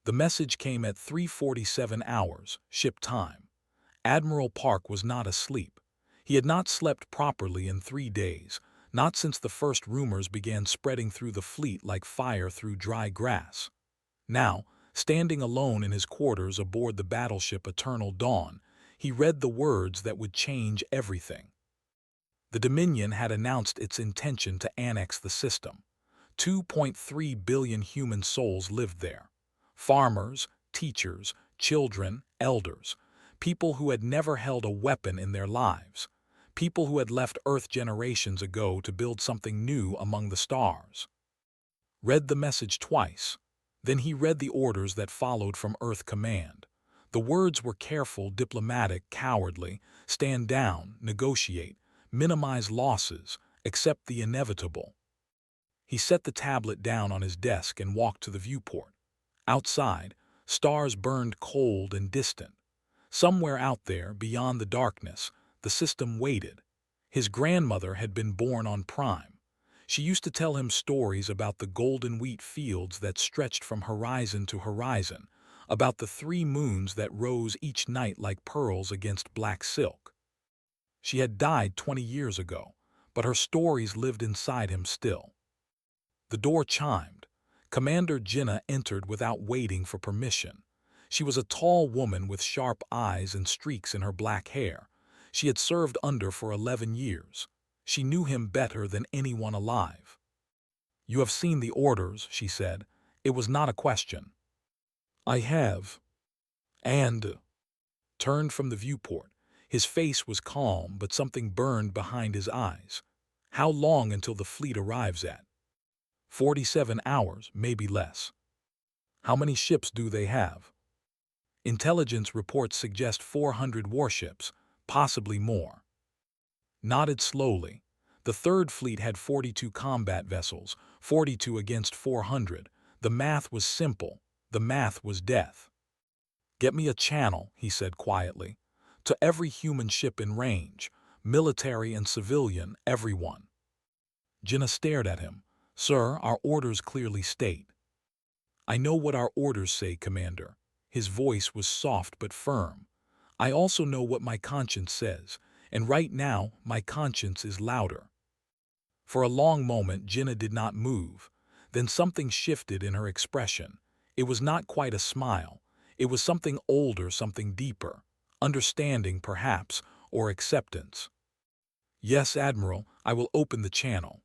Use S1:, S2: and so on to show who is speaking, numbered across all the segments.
S1: The message came at 3:47 hours, ship time. Admiral Park was not asleep. He had not slept properly in 3 days, not since the first rumors began spreading through the fleet like fire through dry grass. Now, standing alone in his quarters aboard the battleship Eternal Dawn, he read the words that would change everything. The Dominion had announced its intention to annex the system. 2.3 billion human souls lived there. Farmers, teachers, children, elders, people who had never held a weapon in their lives, people who had left Earth generations ago to build something new among the stars. Read the message twice. Then he read the orders that followed from Earth Command. The words were careful, diplomatic, cowardly: stand down, negotiate, minimize losses, accept the inevitable. He set the tablet down on his desk and walked to the viewport. Outside, stars burned cold and distant. Somewhere out there, beyond the darkness, the system waited. His grandmother had been born on Prime. She used to tell him stories about the golden wheat fields that stretched from horizon to horizon, about the 3 moons that rose each night like pearls against black silk. She had died 20 years ago, but her stories lived inside him still. The door chimed. Commander Jinnah entered without waiting for permission. She was a tall woman with sharp eyes and streaks in her black hair. She had served under for 11 years. She knew him better than anyone alive. "You have seen the orders," she said. It was not a question. "I have." And turned from the viewport. His face was calm, but something burned behind his eyes. "How long until the fleet arrives at?" 47 hours, maybe less." "How many ships do they have?" "Intelligence reports suggest 400 warships, possibly more." Nodded slowly. The Third Fleet had 42 combat vessels, 42 against 400. The math was simple. The math was death. "Get me a channel," he said quietly. "To every human ship in range, military and civilian, everyone." Jinnah stared at him. "Sir, our orders clearly state." "I know what our orders say, Commander." His voice was soft but firm. "I also know what my conscience says, and right now my conscience is louder." For a long moment Jinnah did not move. Then something shifted in her expression. It was not quite a smile. It was something older, something deeper. Understanding, perhaps, or acceptance. "Yes, Admiral, I will open the channel."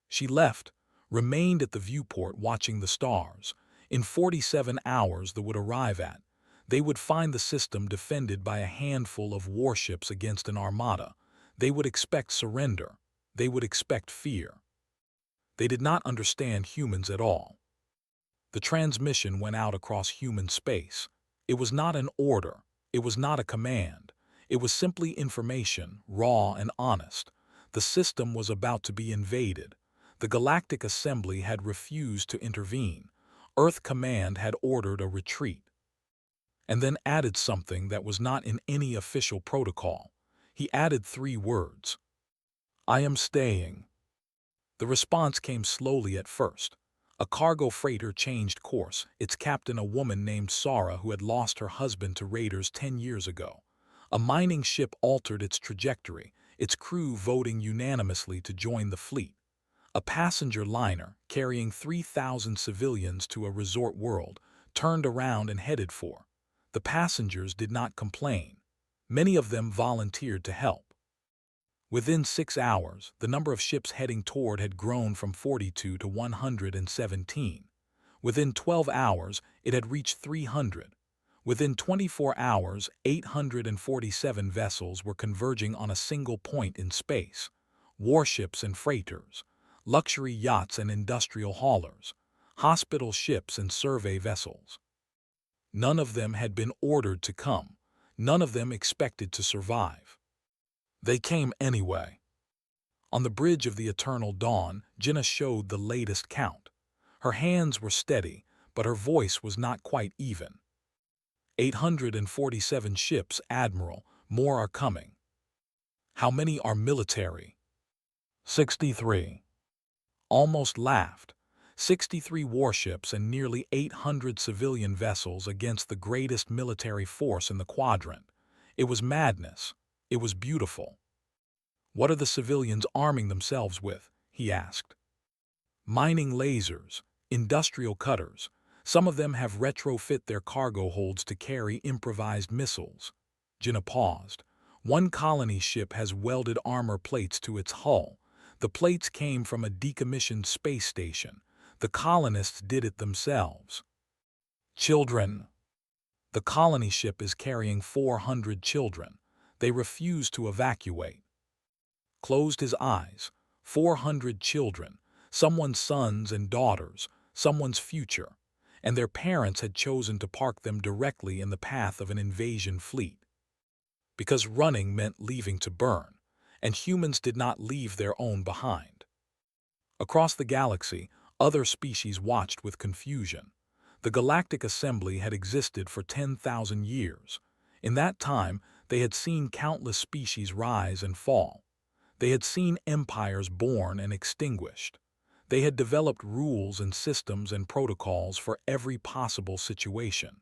S1: She left, remained at the viewport watching the stars. In 47 hours they would arrive at. They would find the system defended by a handful of warships against an armada. They would expect surrender. They would expect fear. They did not understand humans at all. The transmission went out across human space. It was not an order. It was not a command. It was simply information, raw and honest. The system was about to be invaded. The Galactic Assembly had refused to intervene. Earth Command had ordered a retreat. And then added something that was not in any official protocol. He added 3 words. "I am staying." The response came slowly at first. A cargo freighter changed course, its captain a woman named Sarah who had lost her husband to raiders 10 years ago. A mining ship altered its trajectory, its crew voting unanimously to join the fleet. A passenger liner, carrying 3,000 civilians to a resort world, turned around and headed for. The passengers did not complain. Many of them volunteered to help. Within 6 hours, the number of ships heading toward had grown from 42 to 117. Within 12 hours, it had reached 300. Within 24 hours, 847 vessels were converging on a single point in space. Warships and freighters, luxury yachts and industrial haulers, hospital ships and survey vessels. None of them had been ordered to come. None of them expected to survive. They came anyway. On the bridge of the Eternal Dawn, Jinnah showed the latest count. Her hands were steady, but her voice was not quite even. 847 ships, Admiral. More are coming. How many are military? 63. Almost laughed. 63 warships and nearly 800 civilian vessels against the greatest military force in the quadrant. It was madness. It was beautiful. "What are the civilians arming themselves with?" he asked. "Mining lasers, industrial cutters. Some of them have retrofit their cargo holds to carry improvised missiles." Jinnah paused. "One colony ship has welded armor plates to its hull. The plates came from a decommissioned space station. The colonists did it themselves." "Children." "The colony ship is carrying 400 children. They refuse to evacuate." Closed his eyes. 400 children, someone's sons and daughters, someone's future, and their parents had chosen to park them directly in the path of an invasion fleet. Because running meant leaving to burn, and humans did not leave their own behind. Across the galaxy, other species watched with confusion. The Galactic Assembly had existed for 10,000 years. In that time, they had seen countless species rise and fall. They had seen empires born and extinguished. They had developed rules and systems and protocols for every possible situation.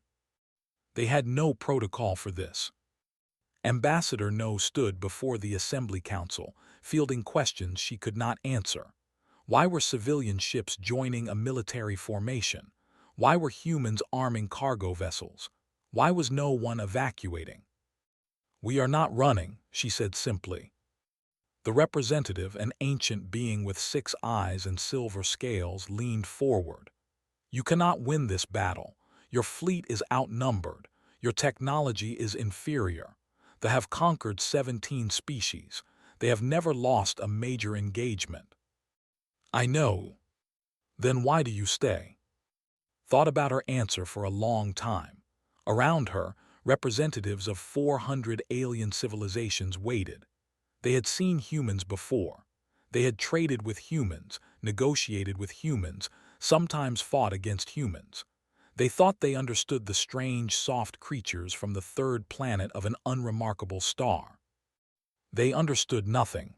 S1: They had no protocol for this. Ambassador No stood before the Assembly Council, fielding questions she could not answer. Why were civilian ships joining a military formation? Why were humans arming cargo vessels? Why was no one evacuating? "We are not running," she said simply. The representative, an ancient being with 6 eyes and silver scales, leaned forward. "You cannot win this battle. Your fleet is outnumbered. Your technology is inferior. They have conquered 17 species. They have never lost a major engagement." "I know." "Then why do you stay?" Thought about her answer for a long time. Around her, representatives of 400 alien civilizations waited. They had seen humans before. They had traded with humans, negotiated with humans, sometimes fought against humans. They thought they understood the strange, soft creatures from the third planet of an unremarkable star. They understood nothing.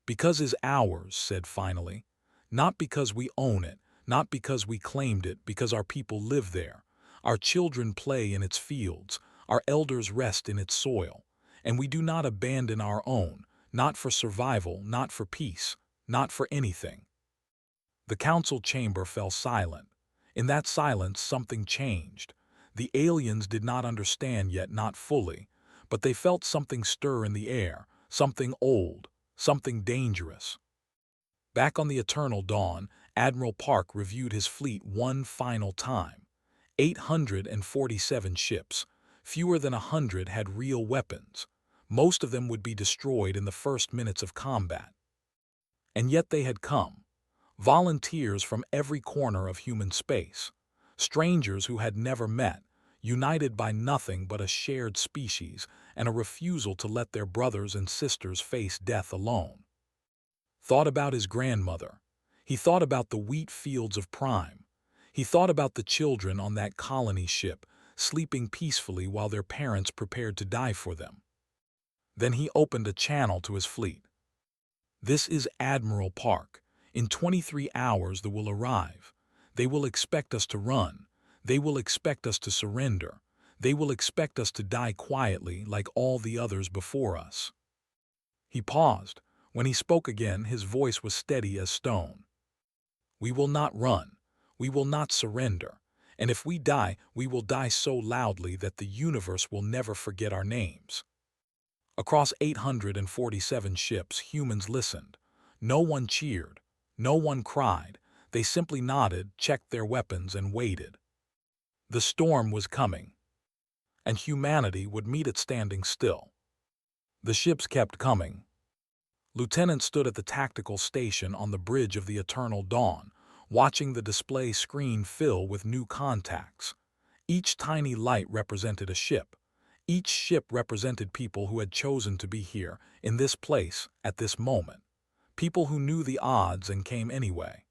S1: "Because is ours," said finally. "Not because we own it, not because we claimed it, because our people live there. Our children play in its fields, our elders rest in its soil, and we do not abandon our own, not for survival, not for peace, not for anything." The council chamber fell silent. In that silence, something changed. The aliens did not understand yet, not fully, but they felt something stir in the air, something old, something dangerous. Back on the Eternal Dawn, Admiral Park reviewed his fleet one final time. 847 ships. Fewer than 100 had real weapons. Most of them would be destroyed in the first minutes of combat. And yet they had come. Volunteers from every corner of human space. Strangers who had never met, united by nothing but a shared species and a refusal to let their brothers and sisters face death alone. Thought about his grandmother. He thought about the wheat fields of Prime. He thought about the children on that colony ship, sleeping peacefully while their parents prepared to die for them. Then he opened a channel to his fleet. "This is Admiral Park. In 23 hours they will arrive. They will expect us to run. They will expect us to surrender. They will expect us to die quietly like all the others before us." He paused. When he spoke again, his voice was steady as stone. "We will not run. We will not surrender. And if we die, we will die so loudly that the universe will never forget our names." Across 847 ships, humans listened. No one cheered. No one cried. They simply nodded, checked their weapons, and waited. The storm was coming, and humanity would meet it standing still. The ships kept coming. Lieutenant stood at the tactical station on the bridge of the Eternal Dawn, watching the display screen fill with new contacts. Each tiny light represented a ship. Each ship represented people who had chosen to be here, in this place, at this moment. People who knew the odds and came anyway.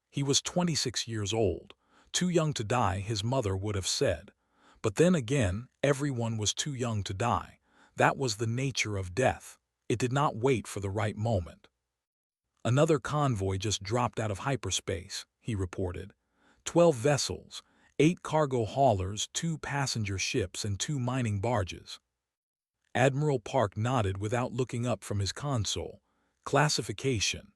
S1: He was 26 years old. Too young to die, his mother would have said. But then again, everyone was too young to die. That was the nature of death. It did not wait for the right moment. Another convoy just dropped out of hyperspace, he reported. 12 vessels, 8 cargo haulers, 2 passenger ships, and 2 mining barges. Admiral Park nodded without looking up from his console. Classification.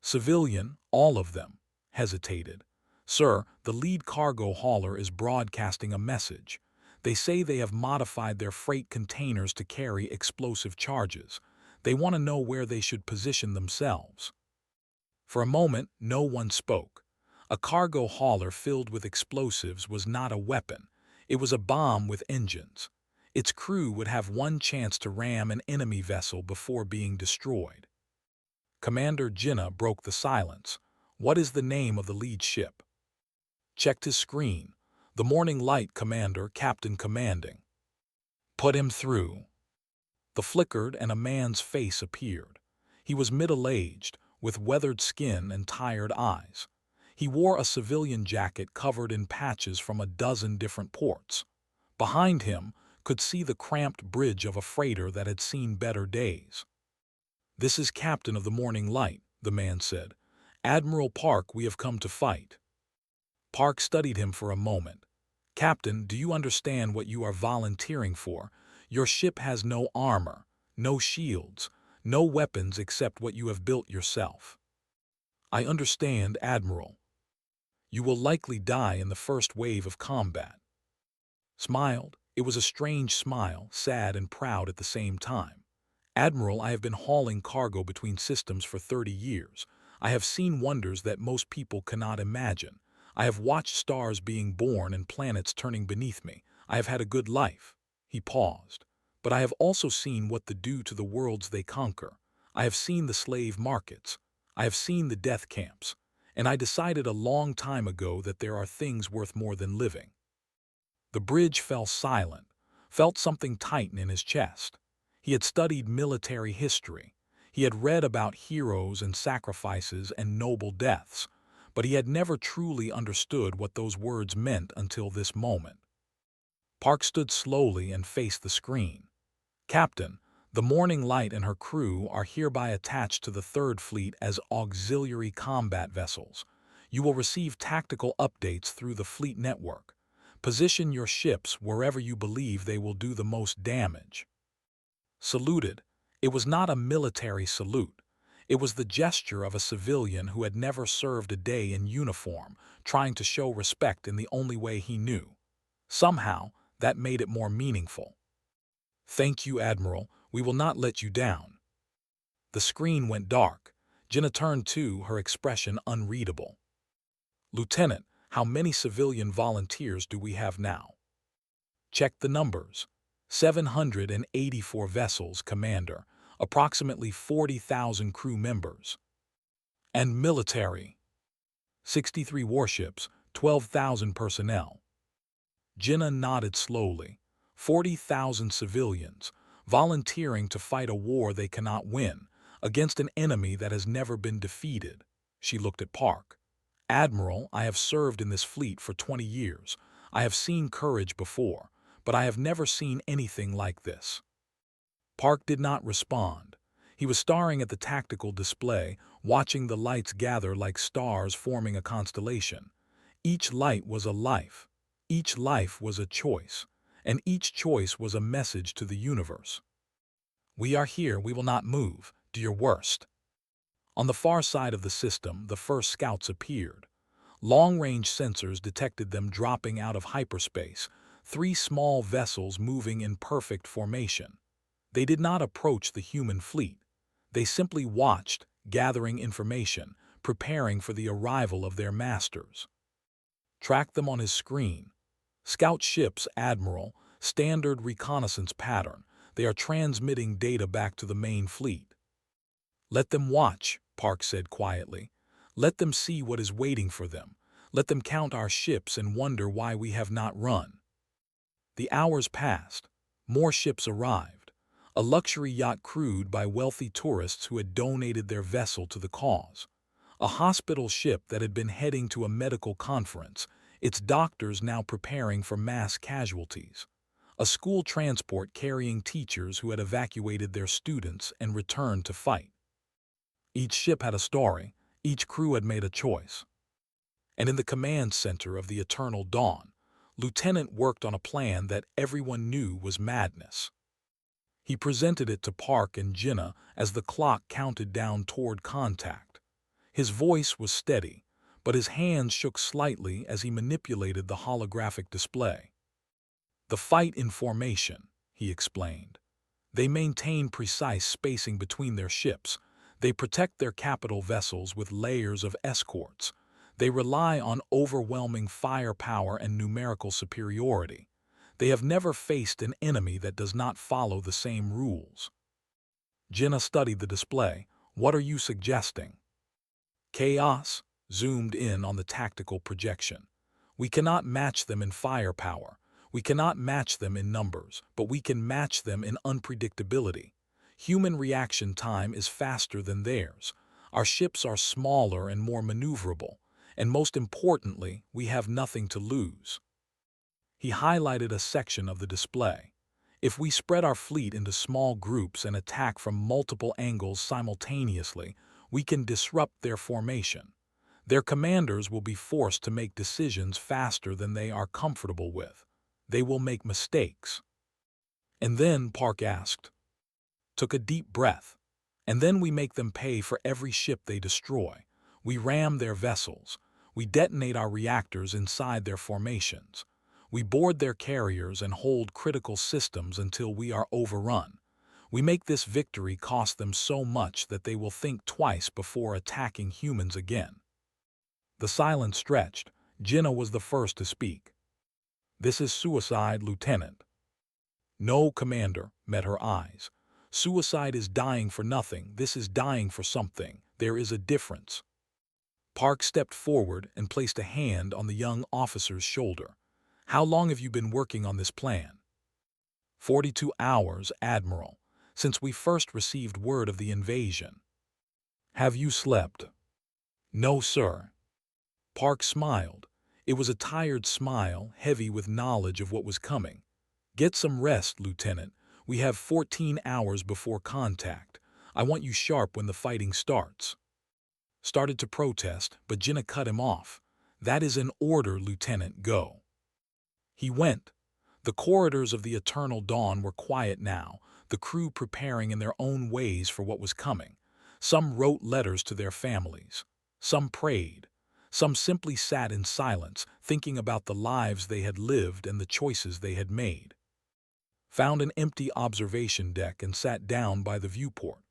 S1: Civilian, all of them. Hesitated. Sir, the lead cargo hauler is broadcasting a message. They say they have modified their freight containers to carry explosive charges. They want to know where they should position themselves. For a moment, no one spoke. A cargo hauler filled with explosives was not a weapon. It was a bomb with engines. Its crew would have one chance to ram an enemy vessel before being destroyed. Commander Jinnah broke the silence. What is the name of the lead ship? Checked his screen. The Morning Light, Commander, Captain Commanding. Put him through. The flickered and a man's face appeared. He was middle-aged, with weathered skin and tired eyes. He wore a civilian jacket covered in patches from a dozen different ports. Behind him, could see the cramped bridge of a freighter that had seen better days. This is Captain of the Morning Light, the man said. Admiral Park, we have come to fight. Park studied him for a moment. Captain, do you understand what you are volunteering for? Your ship has no armor, no shields, no weapons except what you have built yourself. I understand, Admiral. You will likely die in the first wave of combat. Smiled. It was a strange smile, sad and proud at the same time. Admiral, I have been hauling cargo between systems for 30 years. I have seen wonders that most people cannot imagine. I have watched stars being born and planets turning beneath me. I have had a good life. He paused. But I have also seen what they do to the worlds they conquer. I have seen the slave markets. I have seen the death camps. And I decided a long time ago that there are things worth more than living. The bridge fell silent, felt something tighten in his chest. He had studied military history. He had read about heroes and sacrifices and noble deaths, but he had never truly understood what those words meant until this moment. Park stood slowly and faced the screen. Captain, the Morning Light and her crew are hereby attached to the Third Fleet as auxiliary combat vessels. You will receive tactical updates through the fleet network. Position your ships wherever you believe they will do the most damage. Saluted. It was not a military salute. It was the gesture of a civilian who had never served a day in uniform, trying to show respect in the only way he knew. Somehow, that made it more meaningful. Thank you, Admiral. We will not let you down. The screen went dark. Jinnah turned to, her expression unreadable. Lieutenant, how many civilian volunteers do we have now? Check the numbers. 784 vessels, Commander. Approximately 40,000 crew members. And military. 63 warships, 12,000 personnel. Jinnah nodded slowly. 40,000 civilians, volunteering to fight a war they cannot win, against an enemy that has never been defeated. She looked at Park. Admiral, I have served in this fleet for 20 years. I have seen courage before, but I have never seen anything like this. Park did not respond. He was staring at the tactical display, watching the lights gather like stars forming a constellation. Each light was a life. Each life was a choice. And each choice was a message to the universe. We are here, we will not move. Do your worst. On the far side of the system, the first scouts appeared. Long-range sensors detected them dropping out of hyperspace, 3 small vessels moving in perfect formation. They did not approach the human fleet. They simply watched, gathering information, preparing for the arrival of their masters. Track them on his screen. Scout ships, Admiral, standard reconnaissance pattern. They are transmitting data back to the main fleet. Let them watch, Park said quietly. Let them see what is waiting for them. Let them count our ships and wonder why we have not run. The hours passed. More ships arrived. A luxury yacht crewed by wealthy tourists who had donated their vessel to the cause. A hospital ship that had been heading to a medical conference, its doctors now preparing for mass casualties. A school transport carrying teachers who had evacuated their students and returned to fight. Each ship had a story. Each crew had made a choice. And in the command center of the Eternal Dawn, Lieutenant worked on a plan that everyone knew was madness. He presented it to Park and Jinnah as the clock counted down toward contact. His voice was steady, but his hands shook slightly as he manipulated the holographic display. "The fight in formation," he explained. "They maintain precise spacing between their ships. They protect their capital vessels with layers of escorts. They rely on overwhelming firepower and numerical superiority. They have never faced an enemy that does not follow the same rules." Jinnah studied the display. "What are you suggesting?" "Chaos," zoomed in on the tactical projection. "We cannot match them in firepower. We cannot match them in numbers, but we can match them in unpredictability. Human reaction time is faster than theirs. Our ships are smaller and more maneuverable. And most importantly, we have nothing to lose." He highlighted a section of the display. "If we spread our fleet into small groups and attack from multiple angles simultaneously, we can disrupt their formation. Their commanders will be forced to make decisions faster than they are comfortable with. They will make mistakes." "And then," Park asked, took a deep breath, "and then we make them pay for every ship they destroy. We ram their vessels. We detonate our reactors inside their formations. We board their carriers and hold critical systems until we are overrun. We make this victory cost them so much that they will think twice before attacking humans again." The silence stretched. Jinnah was the first to speak. "This is suicide, Lieutenant." "No, Commander," met her eyes. "Suicide is dying for nothing. This is dying for something. There is a difference." Park stepped forward and placed a hand on the young officer's shoulder. "How long have you been working on this plan?" 42 hours, Admiral, since we first received word of the invasion." "Have you slept?" "No, sir." Park smiled. It was a tired smile, heavy with knowledge of what was coming. "Get some rest, Lieutenant. We have 14 hours before contact. I want you sharp when the fighting starts." Started to protest, but Jinnah cut him off. "That is an order, Lieutenant. Go." He went. The corridors of the Eternal Dawn were quiet now, the crew preparing in their own ways for what was coming. Some wrote letters to their families. Some prayed. Some simply sat in silence, thinking about the lives they had lived and the choices they had made. Found an empty observation deck and sat down by the viewport.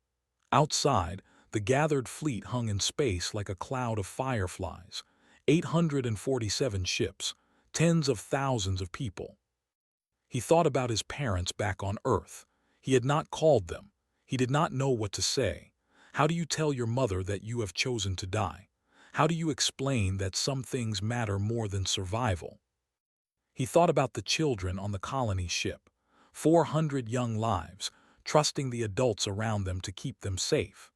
S1: Outside, the gathered fleet hung in space like a cloud of fireflies. 847 ships, tens of thousands of people. He thought about his parents back on Earth. He had not called them. He did not know what to say. How do you tell your mother that you have chosen to die? How do you explain that some things matter more than survival? He thought about the children on the colony ship. 400 young lives, trusting the adults around them to keep them safe.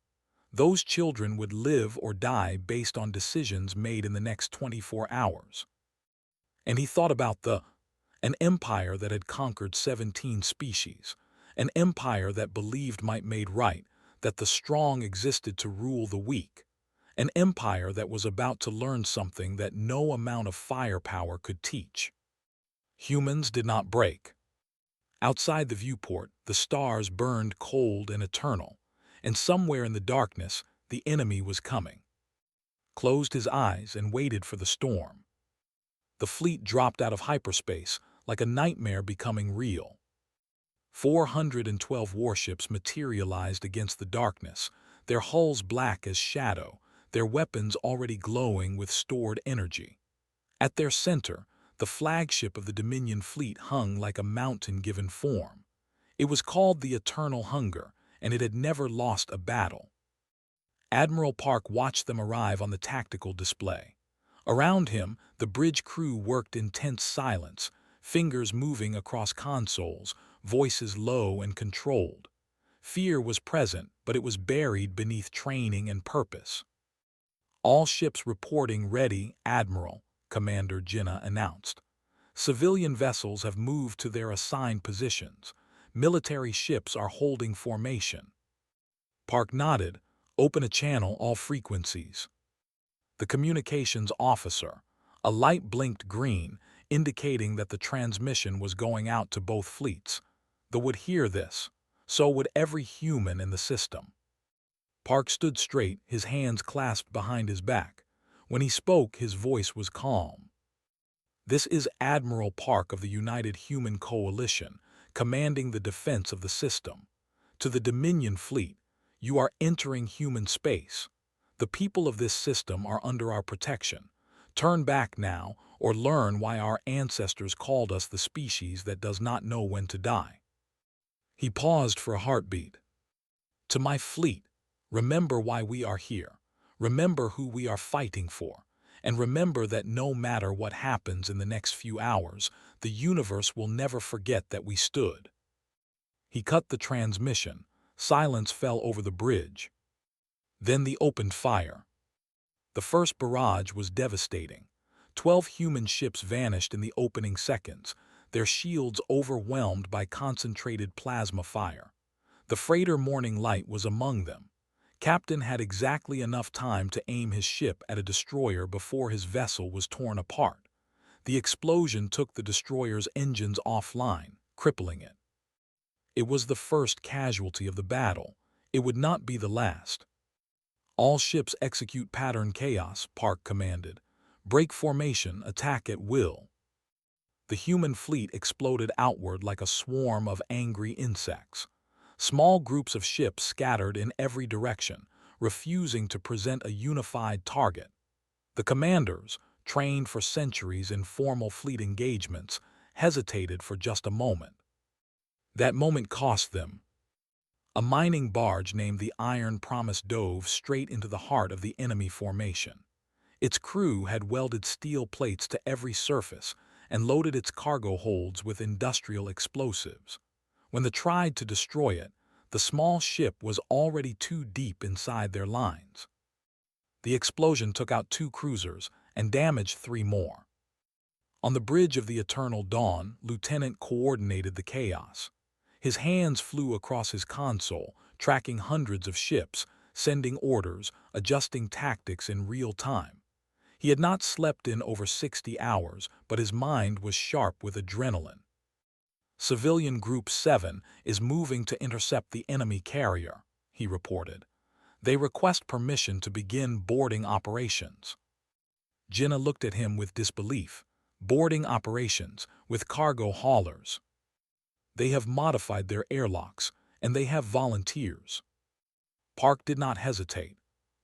S1: Those children would live or die based on decisions made in the next 24 hours. And he thought about an empire that had conquered 17 species, an empire that believed might made right, that the strong existed to rule the weak, an empire that was about to learn something that no amount of firepower could teach. Humans did not break. Outside the viewport, the stars burned cold and eternal, and somewhere in the darkness, the enemy was coming. Closed his eyes and waited for the storm. The fleet dropped out of hyperspace, like a nightmare becoming real. 412 warships materialized against the darkness, their hulls black as shadow, their weapons already glowing with stored energy. At their center, the flagship of the Dominion fleet hung like a mountain given form. It was called the Eternal Hunger, and it had never lost a battle. Admiral Park watched them arrive on the tactical display. Around him, the bridge crew worked in tense silence, fingers moving across consoles, voices low and controlled. Fear was present, but it was buried beneath training and purpose. "All ships reporting ready, Admiral," Commander Jinnah announced. "Civilian vessels have moved to their assigned positions. Military ships are holding formation." Park nodded. "Open a channel, all frequencies." The communications officer. A light blinked green, indicating that the transmission was going out to both fleets. They would hear this. So would every human in the system. Park stood straight, his hands clasped behind his back. When he spoke, his voice was calm. This is Admiral Park of the United Human Coalition, commanding the defense of the system. To the Dominion Fleet, you are entering human space. The people of this system are under our protection. Turn back now, or learn why our ancestors called us the species that does not know when to die. He paused for a heartbeat. To my fleet, remember why we are here. Remember who we are fighting for. And remember that no matter what happens in the next few hours, the universe will never forget that we stood. He cut the transmission. Silence fell over the bridge. Then they opened fire. The first barrage was devastating. 12 human ships vanished in the opening seconds, their shields overwhelmed by concentrated plasma fire. The freighter Morning Light was among them. Captain had exactly enough time to aim his ship at a destroyer before his vessel was torn apart. The explosion took the destroyer's engines offline, crippling it. It was the first casualty of the battle. It would not be the last. All ships execute pattern chaos, Park commanded. Break formation, attack at will. The human fleet exploded outward like a swarm of angry insects. Small groups of ships scattered in every direction, refusing to present a unified target. The commanders, trained for centuries in formal fleet engagements, hesitated for just a moment. That moment cost them. A mining barge named the Iron Promise dove straight into the heart of the enemy formation. Its crew had welded steel plates to every surface and loaded its cargo holds with industrial explosives. When they tried to destroy it, the small ship was already too deep inside their lines. The explosion took out 2 cruisers and damaged 3 more. On the bridge of the Eternal Dawn, Lieutenant coordinated the chaos. His hands flew across his console, tracking hundreds of ships, sending orders, adjusting tactics in real time. He had not slept in over 60 hours, but his mind was sharp with adrenaline. Civilian Group 7 is moving to intercept the enemy carrier, he reported. They request permission to begin boarding operations. Jenna looked at him with disbelief. Boarding operations, with cargo haulers. They have modified their airlocks, and they have volunteers. Park did not hesitate.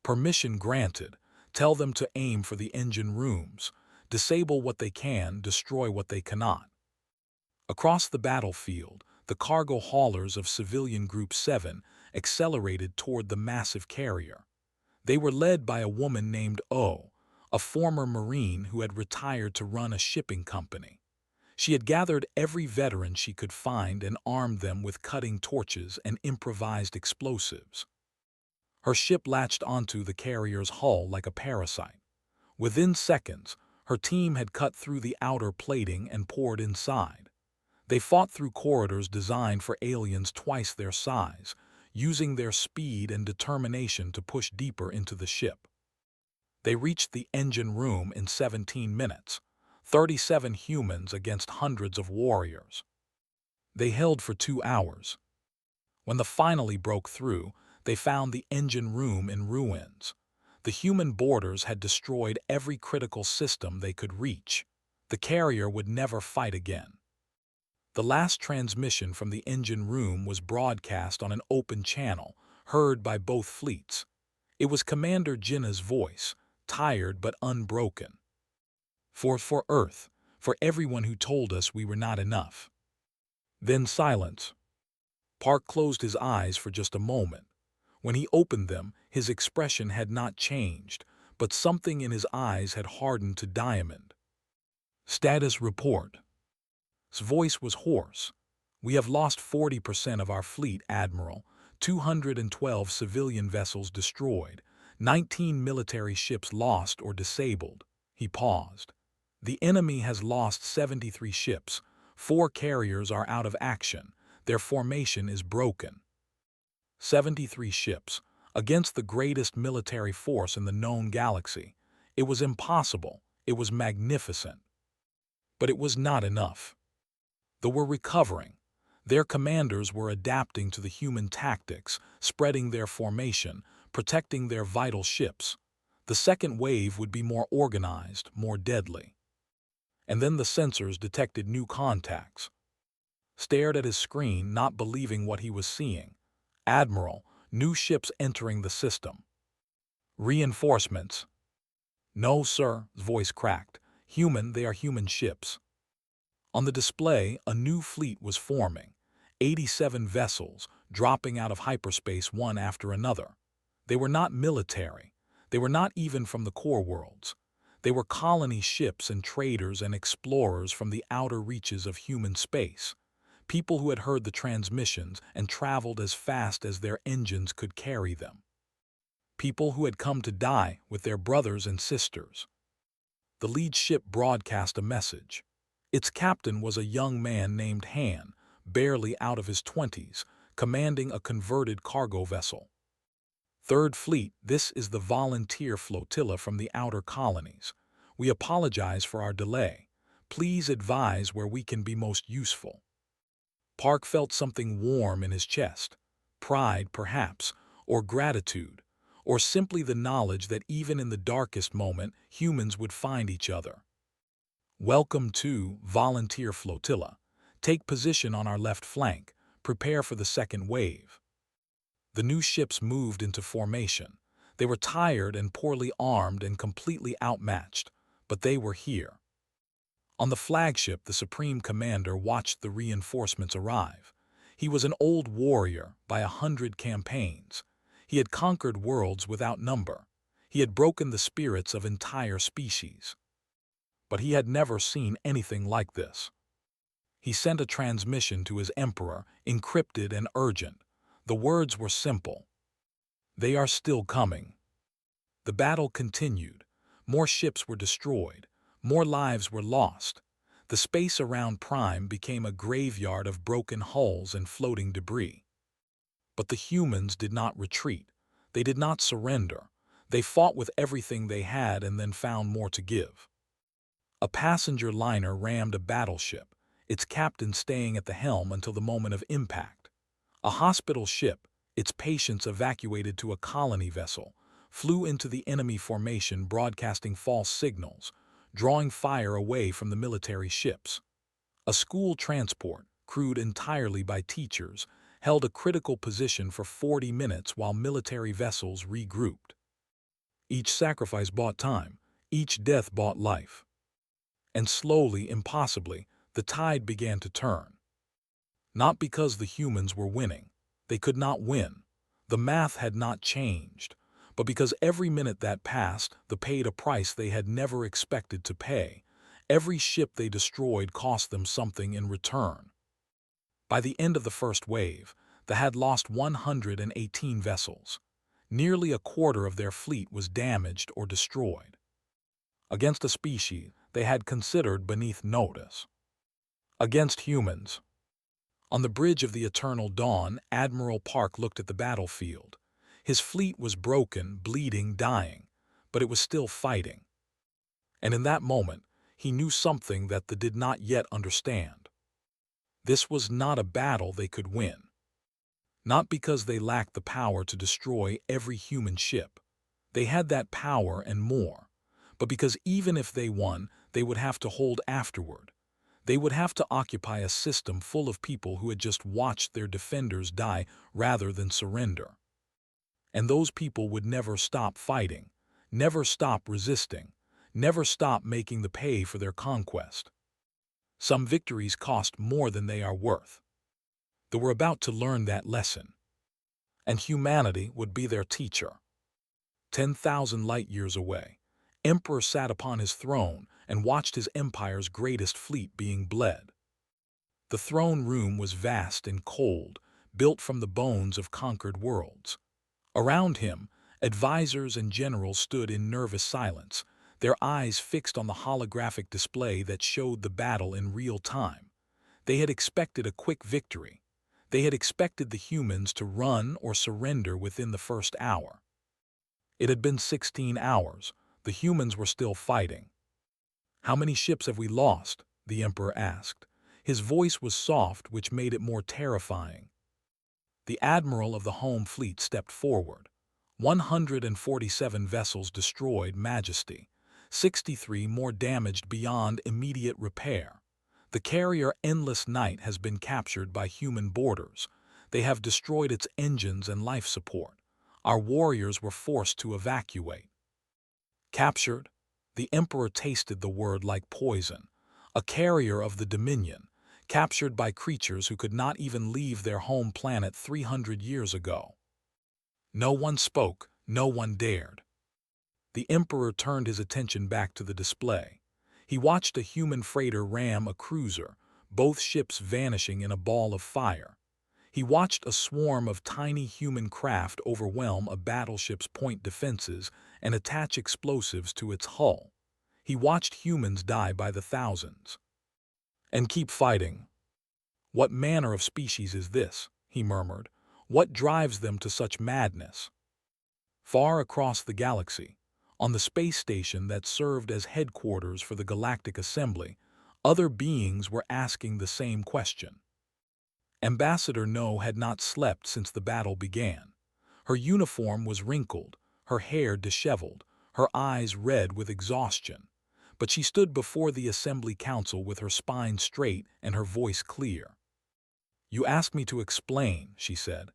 S1: Permission granted. Tell them to aim for the engine rooms. Disable what they can, destroy what they cannot. Across the battlefield, the cargo haulers of Civilian Group 7 accelerated toward the massive carrier. They were led by a woman named O, a former Marine who had retired to run a shipping company. She had gathered every veteran she could find and armed them with cutting torches and improvised explosives. Her ship latched onto the carrier's hull like a parasite. Within seconds, her team had cut through the outer plating and poured inside. They fought through corridors designed for aliens twice their size, using their speed and determination to push deeper into the ship. They reached the engine room in 17 minutes, 37 humans against hundreds of warriors. They held for 2 hours. When they finally broke through, they found the engine room in ruins. The human boarders had destroyed every critical system they could reach. The carrier would never fight again. The last transmission from the engine room was broadcast on an open channel, heard by both fleets. It was Commander Jinnah's voice, tired but unbroken. For Earth, for everyone who told us we were not enough. Then silence. Park closed his eyes for just a moment. When he opened them, his expression had not changed, but something in his eyes had hardened to diamond. Status report. His voice was hoarse. We have lost 40% of our fleet, Admiral. 212 civilian vessels destroyed. 19 military ships lost or disabled. He paused. The enemy has lost 73 ships. 4 carriers are out of action. Their formation is broken. 73 ships, against the greatest military force in the known galaxy. It was impossible. It was magnificent. But it was not enough. They were recovering. Their commanders were adapting to the human tactics, spreading their formation, protecting their vital ships. The second wave would be more organized, more deadly. And then the sensors detected new contacts. Stared at his screen, not believing what he was seeing. Admiral, new ships entering the system. Reinforcements. No, sir, his voice cracked. Human, they are human ships. On the display, a new fleet was forming. 87 vessels, dropping out of hyperspace one after another. They were not military. They were not even from the core worlds. They were colony ships and traders and explorers from the outer reaches of human space. People who had heard the transmissions and traveled as fast as their engines could carry them. People who had come to die with their brothers and sisters. The lead ship broadcast a message. Its captain was a young man named Han, barely out of his 20s, commanding a converted cargo vessel. Third Fleet, this is the volunteer flotilla from the outer colonies. We apologize for our delay. Please advise where we can be most useful. Park felt something warm in his chest. Pride, perhaps, or gratitude, or simply the knowledge that even in the darkest moment, humans would find each other. Welcome to Volunteer Flotilla. Take position on our left flank. Prepare for the second wave. The new ships moved into formation. They were tired and poorly armed and completely outmatched, but they were here. On the flagship, the Supreme Commander watched the reinforcements arrive. He was an old warrior by 100 campaigns. He had conquered worlds without number. He had broken the spirits of entire species. But he had never seen anything like this. He sent a transmission to his emperor, encrypted and urgent. The words were simple. They are still coming. The battle continued. More ships were destroyed. More lives were lost. The space around Prime became a graveyard of broken hulls and floating debris. But the humans did not retreat. They did not surrender. They fought with everything they had and then found more to give. A passenger liner rammed a battleship, its captain staying at the helm until the moment of impact. A hospital ship, its patients evacuated to a colony vessel, flew into the enemy formation broadcasting false signals, drawing fire away from the military ships. A school transport, crewed entirely by teachers, held a critical position for 40 minutes while military vessels regrouped. Each sacrifice bought time, each death bought life. And slowly, impossibly, the tide began to turn. Not because the humans were winning. They could not win. The math had not changed. But because every minute that passed, they paid a price they had never expected to pay. Every ship they destroyed cost them something in return. By the end of the first wave, they had lost 118 vessels. Nearly a quarter of their fleet was damaged or destroyed. Against a species they had considered beneath notice. Against humans. On the bridge of the Eternal Dawn, Admiral Park looked at the battlefield. His fleet was broken, bleeding, dying, but it was still fighting. And in that moment, he knew something that they did not yet understand. This was not a battle they could win. Not because they lacked the power to destroy every human ship. They had that power and more. But because even if they won, they would have to hold afterward. They would have to occupy a system full of people who had just watched their defenders die rather than surrender. And those people would never stop fighting, never stop resisting, never stop making the pay for their conquest. Some victories cost more than they are worth. They were about to learn that lesson. And humanity would be their teacher. 10,000 light years away, Emperor sat upon his throne and watched his empire's greatest fleet being bled. The throne room was vast and cold, built from the bones of conquered worlds. Around him, advisors and generals stood in nervous silence, their eyes fixed on the holographic display that showed the battle in real time. They had expected a quick victory. They had expected the humans to run or surrender within the first hour. It had been 16 hours. The humans were still fighting. "How many ships have we lost?" the Emperor asked. His voice was soft, which made it more terrifying. The admiral of the home fleet stepped forward. 147 vessels destroyed, Majesty. 63 more damaged beyond immediate repair. The carrier Endless Night has been captured by human boarders. They have destroyed its engines and life support. Our warriors were forced to evacuate. Captured? The Emperor tasted the word like poison. A carrier of the Dominion, captured by creatures who could not even leave their home planet 300 years ago. No one spoke, no one dared. The Emperor turned his attention back to the display. He watched a human freighter ram a cruiser, both ships vanishing in a ball of fire. He watched a swarm of tiny human craft overwhelm a battleship's point defenses and attach explosives to its hull. He watched humans die by the thousands. "And keep fighting. What manner of species is this?" he murmured. "What drives them to such madness?" Far across the galaxy, on the space station that served as headquarters for the Galactic Assembly, other beings were asking the same question. Ambassador No had not slept since the battle began. Her uniform was wrinkled, her hair disheveled, her eyes red with exhaustion. But she stood before the Assembly Council with her spine straight and her voice clear. "You asked me to explain," she said.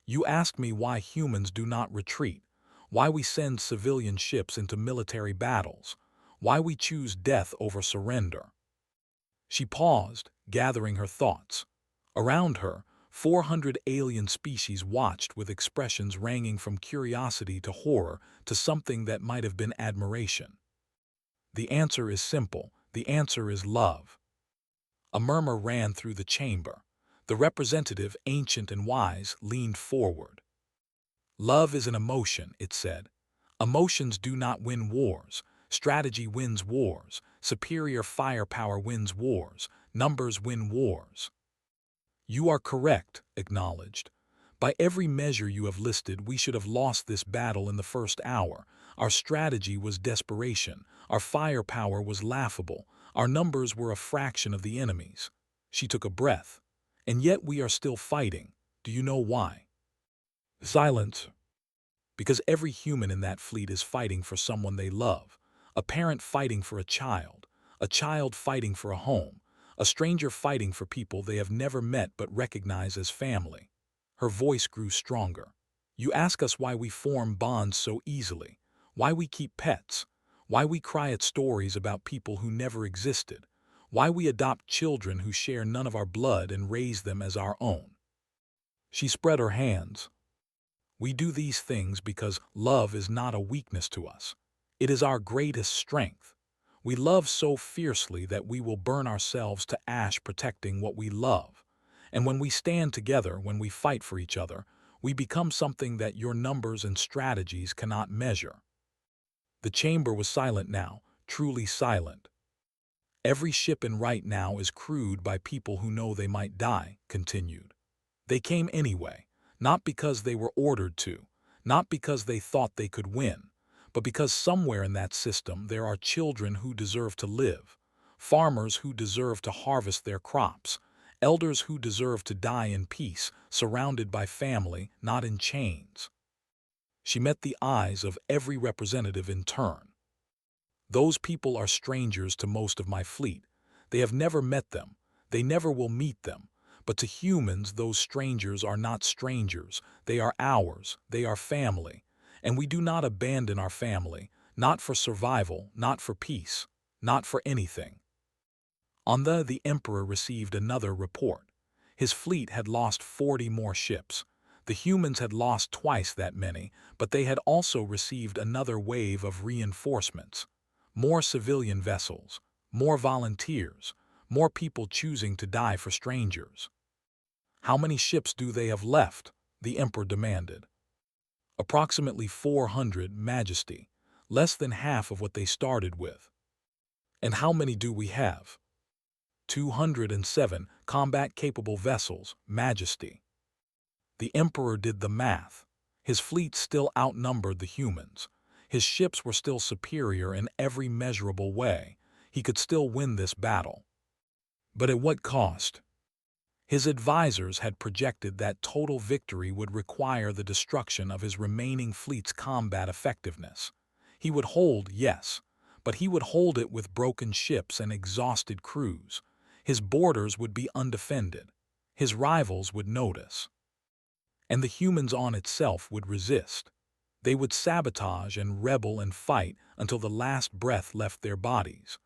S1: "You asked me why humans do not retreat, why we send civilian ships into military battles, why we choose death over surrender." She paused, gathering her thoughts. Around her, 400 alien species watched with expressions ranging from curiosity to horror to something that might have been admiration. "The answer is simple. The answer is love." A murmur ran through the chamber. The representative, ancient and wise, leaned forward. "Love is an emotion," it said. "Emotions do not win wars. Strategy wins wars. Superior firepower wins wars. Numbers win wars." "You are correct," acknowledged. "By every measure you have listed, we should have lost this battle in the first hour. Our strategy was desperation. Our firepower was laughable. Our numbers were a fraction of the enemy's." She took a breath. "And yet we are still fighting. Do you know why?" Silence. "Because every human in that fleet is fighting for someone they love. A parent fighting for a child fighting for a home, a stranger fighting for people they have never met but recognize as family." Her voice grew stronger. "You ask us why we form bonds so easily, why we keep pets, why we cry at stories about people who never existed, why we adopt children who share none of our blood and raise them as our own." She spread her hands. "We do these things because love is not a weakness to us. It is our greatest strength. We love so fiercely that we will burn ourselves to ash protecting what we love. And when we stand together, when we fight for each other, we become something that your numbers and strategies cannot measure." The chamber was silent now, truly silent. "Every ship in right now is crewed by people who know they might die," continued. "They came anyway. Not because they were ordered to, not because they thought they could win, but because somewhere in that system there are children who deserve to live, farmers who deserve to harvest their crops, elders who deserve to die in peace, surrounded by family, not in chains." She met the eyes of every representative in turn. "Those people are strangers to most of my fleet. They have never met them. They never will meet them. But to humans, those strangers are not strangers. They are ours. They are family. And we do not abandon our family, not for survival, not for peace, not for anything." The Emperor received another report. His fleet had lost 40 more ships. The humans had lost twice that many, but they had also received another wave of reinforcements. More civilian vessels, more volunteers, more people choosing to die for strangers. "How many ships do they have left?" the Emperor demanded. "Approximately 400, Majesty, less than half of what they started with." "And how many do we have?" 207 combat-capable vessels, Majesty." The Emperor did the math. His fleet still outnumbered the humans. His ships were still superior in every measurable way. He could still win this battle. But at what cost? His advisors had projected that total victory would require the destruction of his remaining fleet's combat effectiveness. He would hold, yes, but he would hold it with broken ships and exhausted crews. His borders would be undefended. His rivals would notice. And the humans on itself would resist. They would sabotage and rebel and fight until the last breath left their bodies.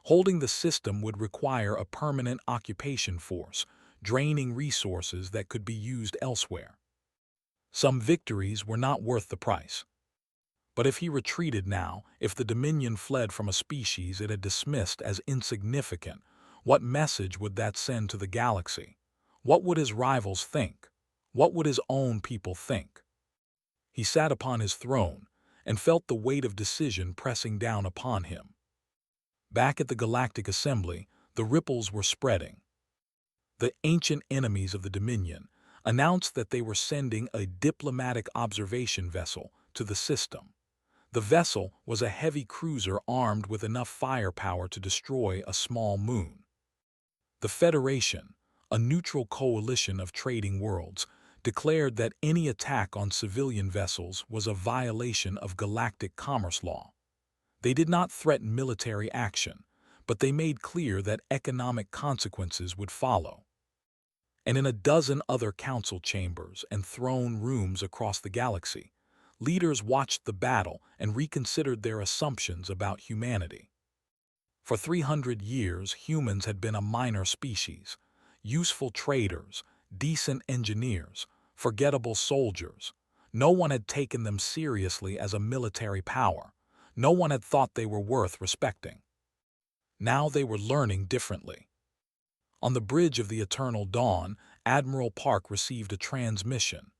S1: Holding the system would require a permanent occupation force, draining resources that could be used elsewhere. Some victories were not worth the price. But if he retreated now, if the Dominion fled from a species it had dismissed as insignificant, what message would that send to the galaxy? What would his rivals think? What would his own people think? He sat upon his throne and felt the weight of decision pressing down upon him. Back at the Galactic Assembly, the ripples were spreading. The ancient enemies of the Dominion announced that they were sending a diplomatic observation vessel to the system. The vessel was a heavy cruiser armed with enough firepower to destroy a small moon. The Federation, a neutral coalition of trading worlds, declared that any attack on civilian vessels was a violation of galactic commerce law. They did not threaten military action, but they made clear that economic consequences would follow. And in a dozen other council chambers and throne rooms across the galaxy, leaders watched the battle and reconsidered their assumptions about humanity. For 300 years, humans had been a minor species, useful traders, decent engineers, forgettable soldiers. No one had taken them seriously as a military power. No one had thought they were worth respecting. Now they were learning differently. On the bridge of the Eternal Dawn, Admiral Park received a transmission.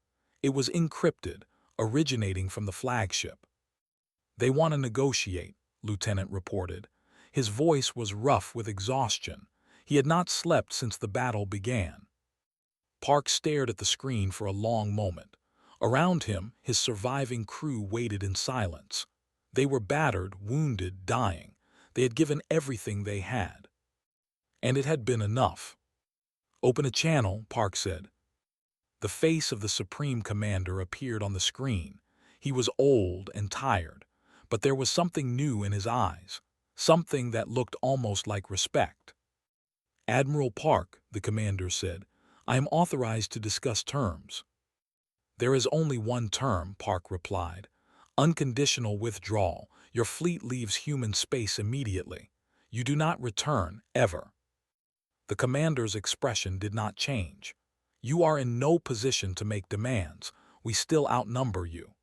S1: It was encrypted, originating from the flagship. "They want to negotiate," Lieutenant reported. His voice was rough with exhaustion. He had not slept since the battle began. Park stared at the screen for a long moment. Around him, his surviving crew waited in silence. They were battered, wounded, dying. They had given everything they had. And it had been enough. "Open a channel," Park said. The face of the Supreme Commander appeared on the screen. He was old and tired, but there was something new in his eyes, something that looked almost like respect. "Admiral Park," the commander said, "I am authorized to discuss terms." "There is only one term," Park replied. "Unconditional withdrawal. Your fleet leaves human space immediately. You do not return, ever." The commander's expression did not change. "You are in no position to make demands. We still outnumber you."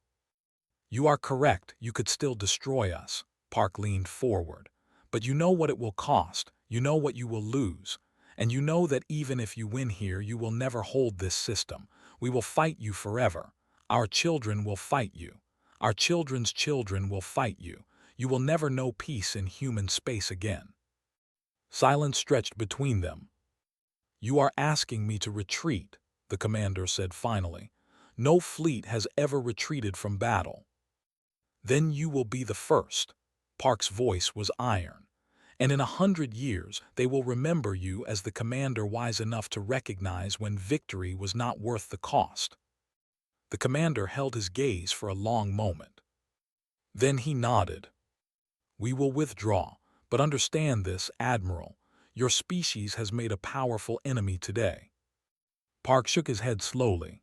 S1: "You are correct. You could still destroy us." Park leaned forward. "But you know what it will cost. You know what you will lose. And you know that even if you win here, you will never hold this system. We will fight you forever. Our children will fight you. Our children's children will fight you. You will never know peace in human space again." Silence stretched between them. "You are asking me to retreat," the commander said finally. "No fleet has ever retreated from battle." "Then you will be the first." Park's voice was iron. "And in 100 years, they will remember you as the commander wise enough to recognize when victory was not worth the cost." The commander held his gaze for a long moment. Then he nodded. "We will withdraw, but understand this, Admiral. Your species has made a powerful enemy today." Park shook his head slowly.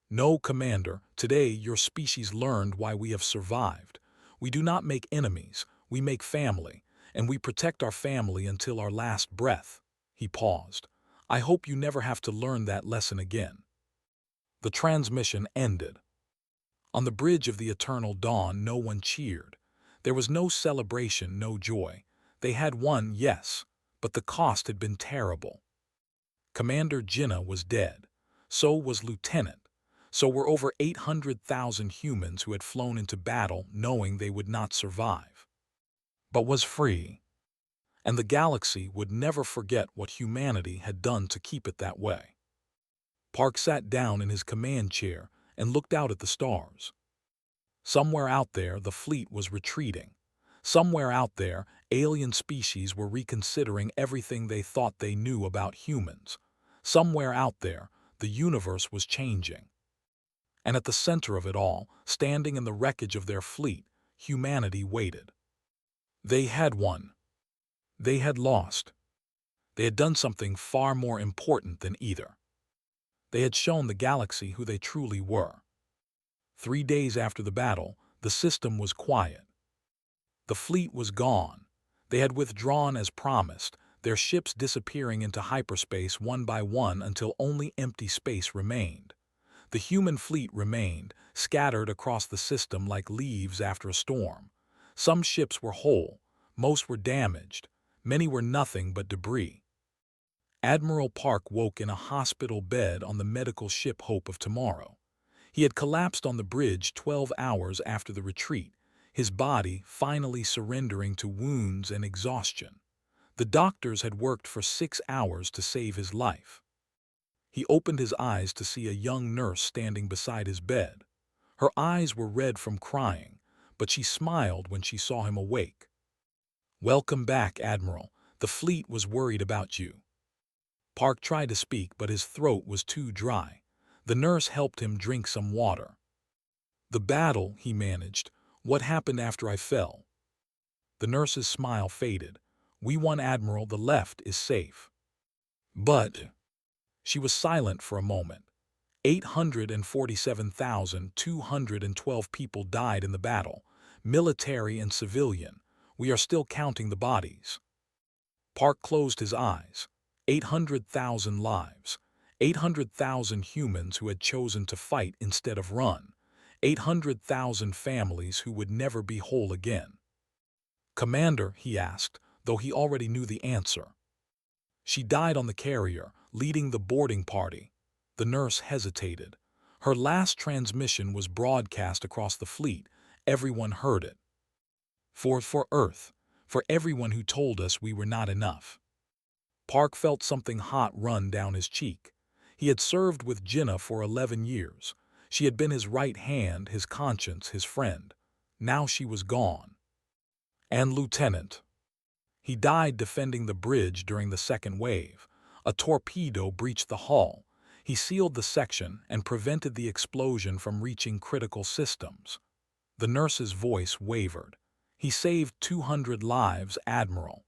S1: "No, Commander, today your species learned why we have survived. We do not make enemies, we make family, and we protect our family until our last breath." He paused. "I hope you never have to learn that lesson again." The transmission ended. On the bridge of the Eternal Dawn, no one cheered. There was no celebration, no joy. They had won, yes, but the cost had been terrible. Commander Jinnah was dead. So was Lieutenant. So were over 800,000 humans who had flown into battle knowing they would not survive. But was free. And the galaxy would never forget what humanity had done to keep it that way. Park sat down in his command chair and looked out at the stars. Somewhere out there, the fleet was retreating. Somewhere out there, alien species were reconsidering everything they thought they knew about humans. Somewhere out there, the universe was changing. And at the center of it all, standing in the wreckage of their fleet, humanity waited. They had won. They had lost. They had done something far more important than either. They had shown the galaxy who they truly were. 3 days after the battle, the system was quiet. The fleet was gone. They had withdrawn as promised, their ships disappearing into hyperspace one by one until only empty space remained. The human fleet remained, scattered across the system like leaves after a storm. Some ships were whole, most were damaged, many were nothing but debris. Admiral Park woke in a hospital bed on the medical ship Hope of Tomorrow. He had collapsed on the bridge 12 hours after the retreat, his body finally surrendering to wounds and exhaustion. The doctors had worked for 6 hours to save his life. He opened his eyes to see a young nurse standing beside his bed. Her eyes were red from crying, but she smiled when she saw him awake. "Welcome back, Admiral. The fleet was worried about you." Park tried to speak, but his throat was too dry. The nurse helped him drink some water. "The battle," he managed. "What happened after I fell?" The nurse's smile faded. "We won, Admiral. The left is safe." "But—" She was silent for a moment. 847,212 people died in the battle, military and civilian. We are still counting the bodies. Park closed his eyes. 800,000 lives. 800,000 humans who had chosen to fight instead of run. 800,000 families who would never be whole again. "Commander," he asked, though he already knew the answer. "She died on the carrier, leading the boarding party." The nurse hesitated. Her last transmission was broadcast across the fleet. Everyone heard it. For Earth, for everyone who told us we were not enough." Park felt something hot run down his cheek. He had served with Jinnah for 11 years. She had been his right hand, his conscience, his friend. Now she was gone. And Lieutenant. He died defending the bridge during the second wave. A torpedo breached the hull. He sealed the section and prevented the explosion from reaching critical systems. The nurse's voice wavered. "He saved 200 lives, Admiral."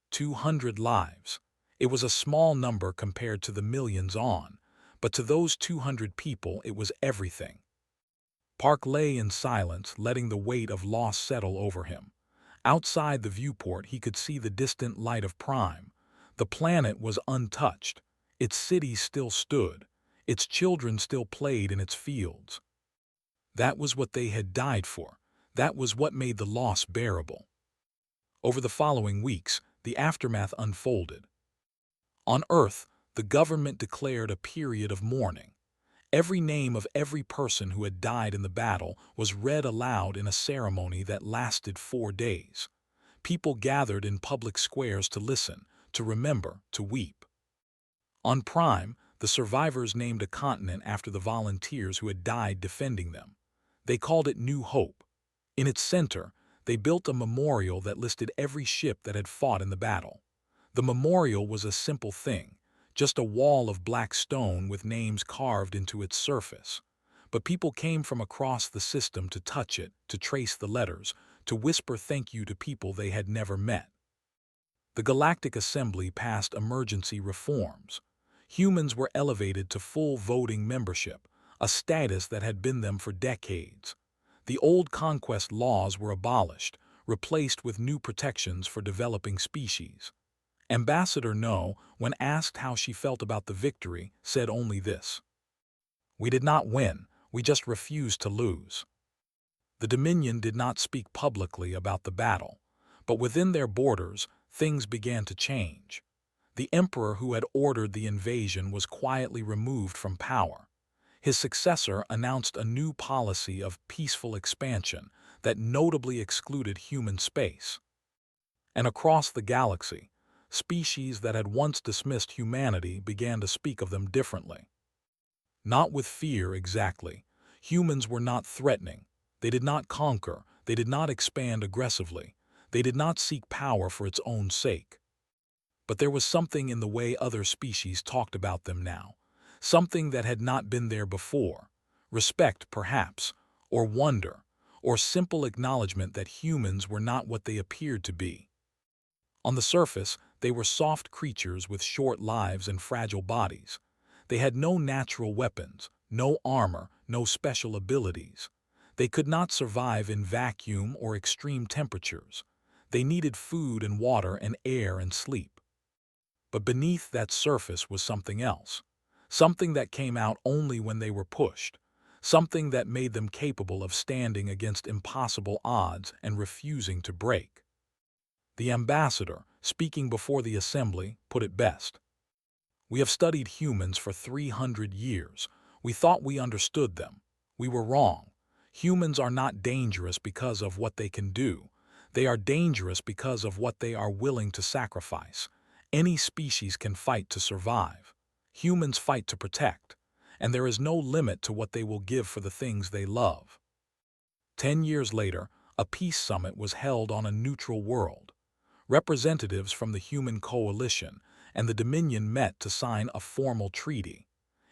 S1: 200 lives. It was a small number compared to the millions on, but to those 200 people it was everything. Park lay in silence, letting the weight of loss settle over him. Outside the viewport he could see the distant light of Prime. The planet was untouched. Its cities still stood. Its children still played in its fields. That was what they had died for. That was what made the loss bearable. Over the following weeks, the aftermath unfolded. On Earth, the government declared a period of mourning. Every name of every person who had died in the battle was read aloud in a ceremony that lasted 4 days. People gathered in public squares to listen, to remember, to weep. On Prime, the survivors named a continent after the volunteers who had died defending them. They called it New Hope. In its center, they built a memorial that listed every ship that had fought in the battle. The memorial was a simple thing, just a wall of black stone with names carved into its surface. But people came from across the system to touch it, to trace the letters, to whisper thank you to people they had never met. The Galactic Assembly passed emergency reforms. Humans were elevated to full voting membership, a status that had been them for decades. The old conquest laws were abolished, replaced with new protections for developing species. Ambassador No, when asked how she felt about the victory, said only this: "We did not win, we just refused to lose." The Dominion did not speak publicly about the battle, but within their borders, things began to change. The emperor who had ordered the invasion was quietly removed from power. His successor announced a new policy of peaceful expansion that notably excluded human space. And across the galaxy, species that had once dismissed humanity began to speak of them differently. Not with fear exactly. Humans were not threatening. They did not conquer, they did not expand aggressively, they did not seek power for its own sake. But there was something in the way other species talked about them now, something that had not been there before. Respect, perhaps, or wonder, or simple acknowledgement that humans were not what they appeared to be. On the surface, they were soft creatures with short lives and fragile bodies. They had no natural weapons, no armor, no special abilities. They could not survive in vacuum or extreme temperatures. They needed food and water and air and sleep. But beneath that surface was something else, something that came out only when they were pushed, something that made them capable of standing against impossible odds and refusing to break. The ambassador, speaking before the assembly, put it best. We have studied humans for 300 years. We thought we understood them. We were wrong. Humans are not dangerous because of what they can do. They are dangerous because of what they are willing to sacrifice. Any species can fight to survive. Humans fight to protect. And there is no limit to what they will give for the things they love. 10 years later, a peace summit was held on a neutral world. Representatives from the Human Coalition and the Dominion met to sign a formal treaty.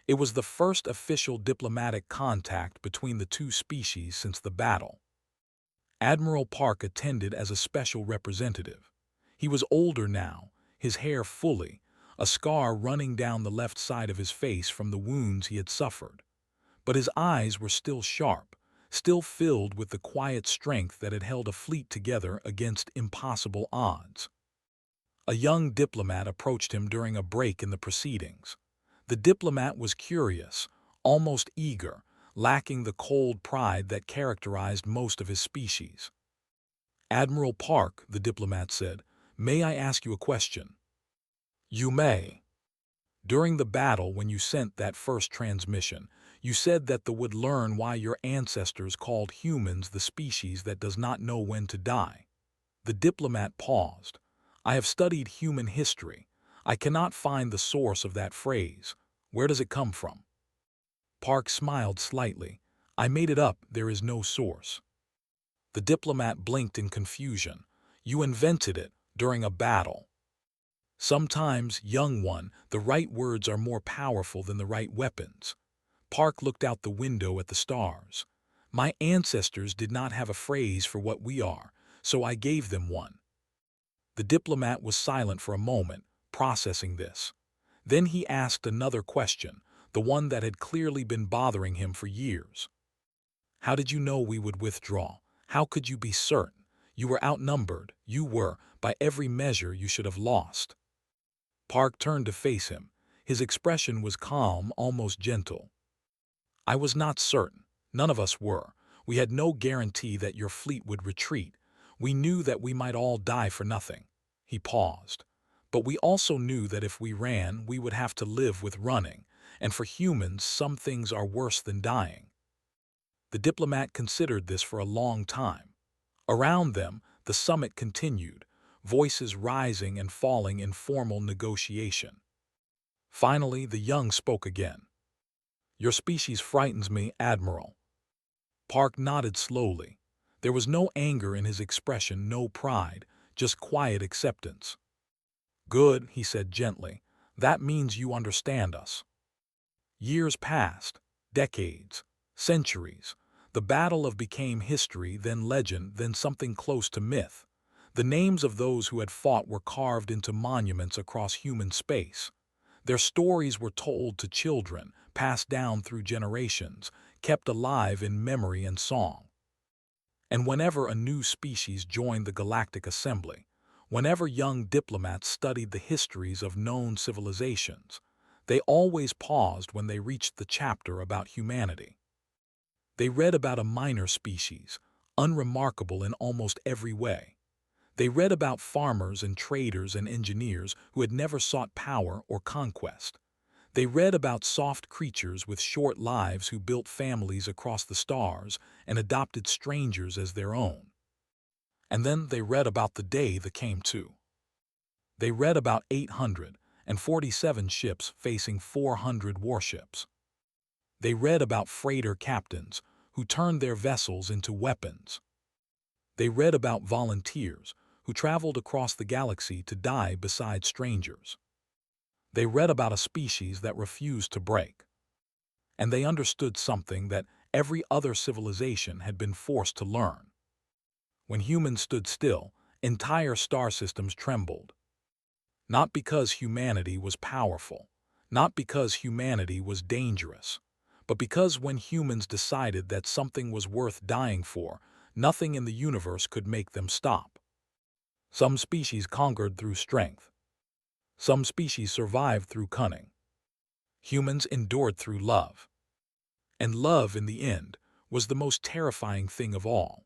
S1: It was the first official diplomatic contact between the two species since the battle. Admiral Park attended as a special representative. He was older now, his hair fully, a scar running down the left side of his face from the wounds he had suffered. But his eyes were still sharp, still filled with the quiet strength that had held a fleet together against impossible odds. A young diplomat approached him during a break in the proceedings. The diplomat was curious, almost eager, lacking the cold pride that characterized most of his species. "Admiral Park," the diplomat said, "may I ask you a question?" "You may." "During the battle, when you sent that first transmission, you said that the would learn why your ancestors called humans the species that does not know when to die." The diplomat paused. "I have studied human history. I cannot find the source of that phrase. Where does it come from?" Park smiled slightly. "I made it up. There is no source." The diplomat blinked in confusion. "You invented it during a battle." "Sometimes, young one, the right words are more powerful than the right weapons." Park looked out the window at the stars. "My ancestors did not have a phrase for what we are, so I gave them one." The diplomat was silent for a moment, processing this. Then he asked another question, the one that had clearly been bothering him for years. "How did you know we would withdraw? How could you be certain? You were outnumbered. You were, by every measure, you should have lost." Park turned to face him. His expression was calm, almost gentle. "I was not certain. None of us were. We had no guarantee that your fleet would retreat. We knew that we might all die for nothing." He paused. "But we also knew that if we ran, we would have to live with running, and for humans, some things are worse than dying." The diplomat considered this for a long time. Around them, the summit continued, voices rising and falling in formal negotiation. Finally, the young spoke again. "Your species frightens me, Admiral." Park nodded slowly. There was no anger in his expression, no pride, just quiet acceptance. "Good," he said gently. "That means you understand us." Years passed, decades, centuries. The battle became history, then legend, then something close to myth. The names of those who had fought were carved into monuments across human space. Their stories were told to children, passed down through generations, kept alive in memory and song. And whenever a new species joined the Galactic Assembly, whenever young diplomats studied the histories of known civilizations, they always paused when they reached the chapter about humanity. They read about a minor species, unremarkable in almost every way. They read about farmers and traders and engineers who had never sought power or conquest. They read about soft creatures with short lives who built families across the stars and adopted strangers as their own. And then they read about the day that came too. They read about 847 ships facing 400 warships. They read about freighter captains who turned their vessels into weapons. They read about volunteers who traveled across the galaxy to die beside strangers. They read about a species that refused to break. And they understood something that every other civilization had been forced to learn. When humans stood still, entire star systems trembled. Not because humanity was powerful, not because humanity was dangerous, but because when humans decided that something was worth dying for, nothing in the universe could make them stop. Some species conquered through strength. Some species survived through cunning. Humans endured through love. And love, in the end, was the most terrifying thing of all.